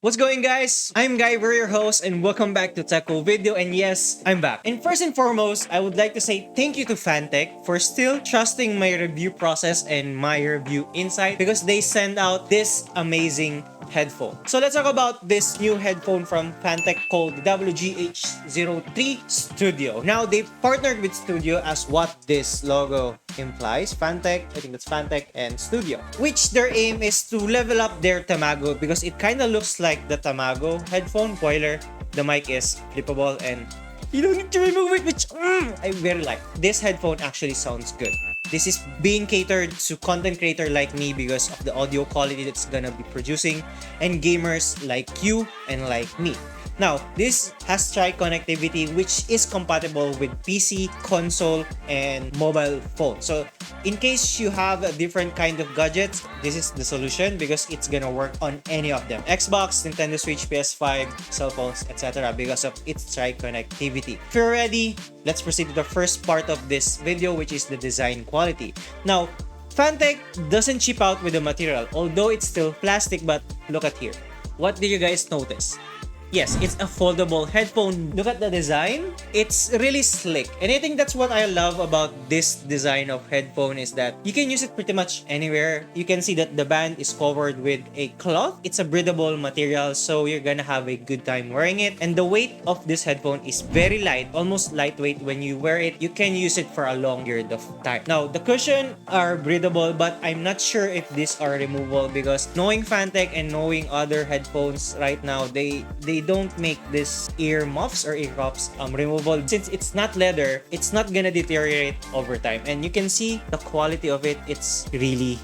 What's going, guys? I'm Gyverr, your host, and welcome back to Tech Video. And yes, I'm back. And first and foremost, I would like to say thank you to Fantech for still trusting my review process and my review insight because they send out this amazing headphone. So let's talk about this new headphone from Fantech called Whg03 Studio. Now, they partnered with Studio as what this logo implies. Fantech, I think that's Fantech and Studio, which their aim is to level up their Tamago because it kind of looks like the Tamago headphone spoiler. The mic is flippable and you don't need to remove it, which I very like. This headphone actually sounds good. This is being catered to content creator like me because of the audio quality that's gonna be producing and gamers like you and like me. Now, this has tri-connectivity which is compatible with PC, console, and mobile phone. So, in case you have a different kind of gadgets, this is the solution because it's gonna work on any of them. Xbox, Nintendo Switch, PS5, cell phones, etc. because of its tri-connectivity. If you're ready, let's proceed to the first part of this video, which is the design quality. Now, Fantech doesn't chip out with the material, although it's still plastic, but look at here. What did you guys notice? Yes, it's a foldable headphone. Look at the design. It's really slick. And I think that's what I love about this design of headphone is that you can use it pretty much anywhere. You can see that the band is covered with a cloth. It's a breathable material, so you're gonna have a good time wearing it. And the weight of this headphone is very light, almost lightweight. When you wear it, you can use it for a long period of time. Now, the cushion are breathable, but I'm not sure if these are removable because knowing Fantech and knowing other headphones right now, they don't make this ear muffs or ear cups removable. Since it's not leather, it's not gonna deteriorate over time. And you can see the quality of it. It's really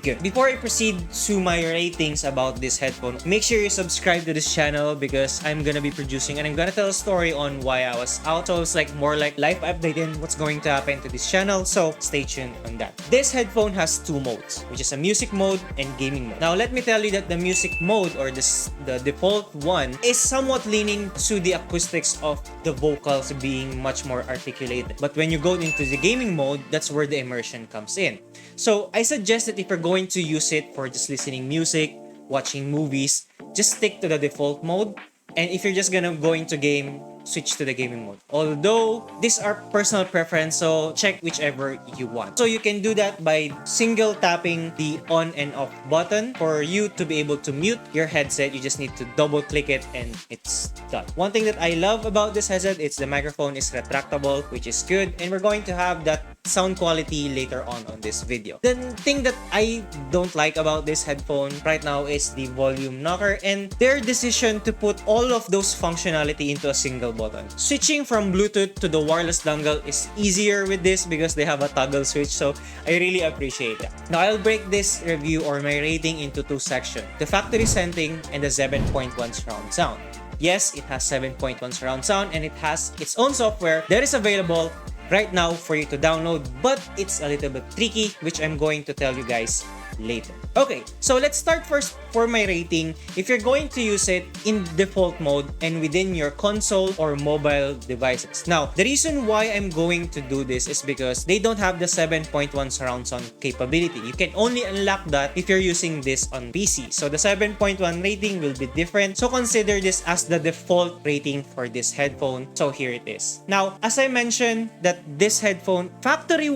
good. Before I proceed to my ratings about this headphone, make sure you subscribe to this channel because I'm gonna be producing and I'm gonna tell a story on why I was out. So it's like more like life update and what's going to happen to this channel. So stay tuned on that. This headphone has two modes, which is a music mode and gaming mode. Now let me tell you that the music mode or the default one is somewhat leaning to the acoustics of the vocals being much more articulated. But when you go into the gaming mode, that's where the immersion comes in. So I suggest that if you're going to use it for just listening music, watching movies, just stick to the default mode. And if you're just going to game, switch to the gaming mode. Although, these are personal preference, so check whichever you want. So you can do that by single tapping the on and off button. For you to be able to mute your headset, you just need to double click it and it's done. One thing that I love about this headset is the microphone is retractable, which is good. And we're going to have that sound quality later on this video. The thing that I don't like about this headphone right now is the volume knocker and their decision to put all of those functionality into a single button. Switching from Bluetooth to the wireless dongle is easier with this because they have a toggle switch, so I really appreciate that. Now I'll break this review or my rating into two sections: the factory setting and the 7.1 surround sound. Yes, it has 7.1 surround sound and it has its own software that is available right now for you to download, but it's a little bit tricky, which I'm going to tell you guys later. Okay, so let's start first for my rating. If you're going to use it in default mode and within your console or mobile devices. Now, the reason why I'm going to do this is because they don't have the 7.1 surround sound capability. You can only unlock that if you're using this on PC. So the 7.1 rating will be different. So consider this as the default rating for this headphone. So here it is. Now, as I mentioned that this headphone factory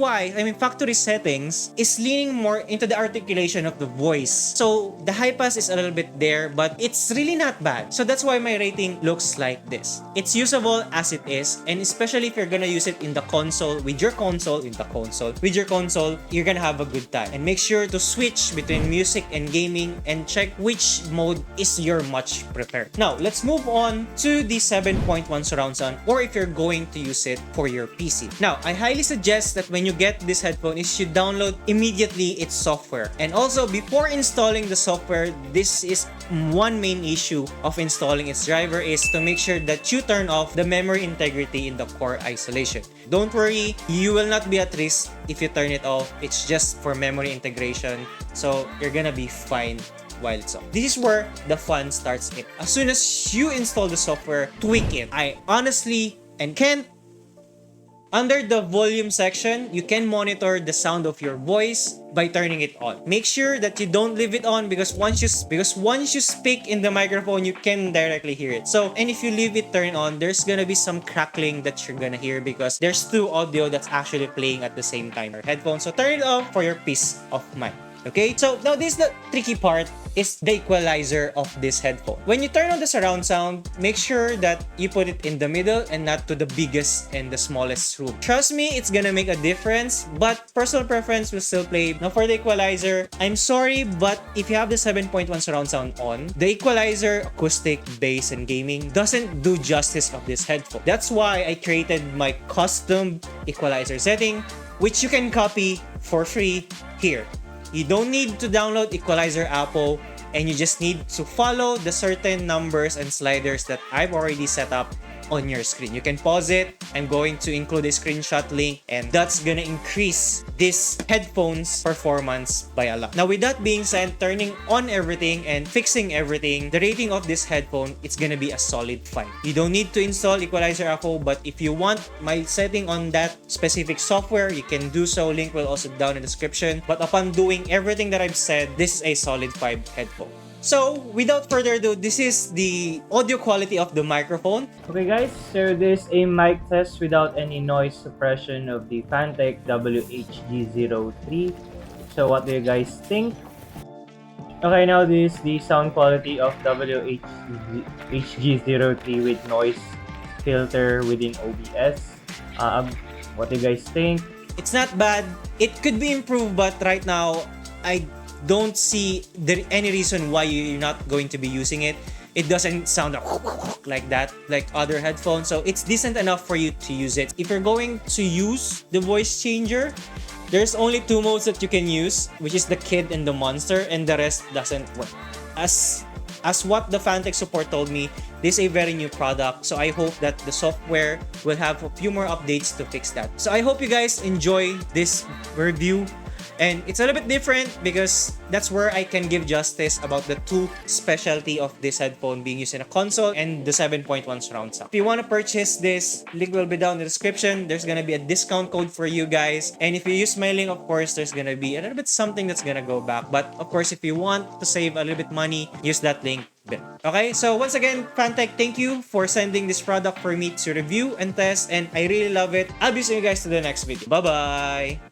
settings is leaning more into the articulation of the voice. So the high pass is a little bit there, but it's really not bad. So that's why my rating looks like this. It's usable as it is, and especially if you're gonna use it in the console, you're gonna have a good time. And make sure to switch between music and gaming and check which mode is your much preferred. Now, let's move on to the 7.1 surround sound, or if you're going to use it for your PC. Now, I highly suggest that when you get this headphone, you should download immediately its software. And also, before installing the software, this is one main issue of installing its driver is to make sure that you turn off the memory integrity in the core isolation. Don't worry, you will not be at risk if you turn it off. It's just for memory integration, so you're gonna be fine while it's on. This is where the fun starts in. As soon as you install the software, tweak it. I honestly and can't Under the volume section, you can monitor the sound of your voice by turning it on. Make sure that you don't leave it on because once you speak in the microphone, you can directly hear it. So, and if you leave it turned on, there's gonna be some crackling that you're gonna hear because there's two audio that's actually playing at the same time. Your headphones, so turn it off for your peace of mind. Okay, so now this is the tricky part is the equalizer of this headphone. When you turn on the surround sound, make sure that you put it in the middle and not to the biggest and the smallest room. Trust me, it's gonna make a difference, but personal preference will still play. Now for the equalizer, I'm sorry, but if you have the 7.1 surround sound on, the equalizer, acoustic, bass, and gaming doesn't do justice of this headphone. That's why I created my custom equalizer setting, which you can copy for free here. You don't need to download Equalizer Apple, and you just need to follow the certain numbers and sliders that I've already set up on your screen. You can pause it. I'm going to include a screenshot link, and that's gonna increase this headphones performance by a lot. Now with that being said, turning on everything and fixing everything, the rating of this headphone, it's gonna be a solid 5. You don't need to install Equalizer Apple, but if you want my setting on that specific software, you can do so. Link will also down in the description. But upon doing everything that I've said, this is a solid 5 headphone. So, without further ado, this is the audio quality of the microphone. Okay guys, so this is a mic test without any noise suppression of the Fantech Whg03. So what do you guys think? Okay, now this is the sound quality of Whg03 with noise filter within OBS. What do you guys think? It's not bad. It could be improved, but right now, I don't see any reason why you're not going to be using it. It doesn't sound like that, like other headphones. So it's decent enough for you to use it. If you're going to use the voice changer, there's only 2 modes that you can use, which is the kid and the monster, and the rest doesn't work. As what the Fantech support told me, this is a very new product, so I hope that the software will have a few more updates to fix that. So I hope you guys enjoy this review. And it's a little bit different because that's where I can give justice about the 2 specialty of this headphone being used in a console and the 7.1 surround sound. If you want to purchase this, link will be down in the description. There's gonna be a discount code for you guys. And if you use my link, of course, there's gonna be a little bit something that's gonna go back. But of course, if you want to save a little bit money, use that link. Okay, so once again, Fantech, thank you for sending this product for me to review and test. And I really love it. I'll be seeing you guys to the next video. Bye-bye!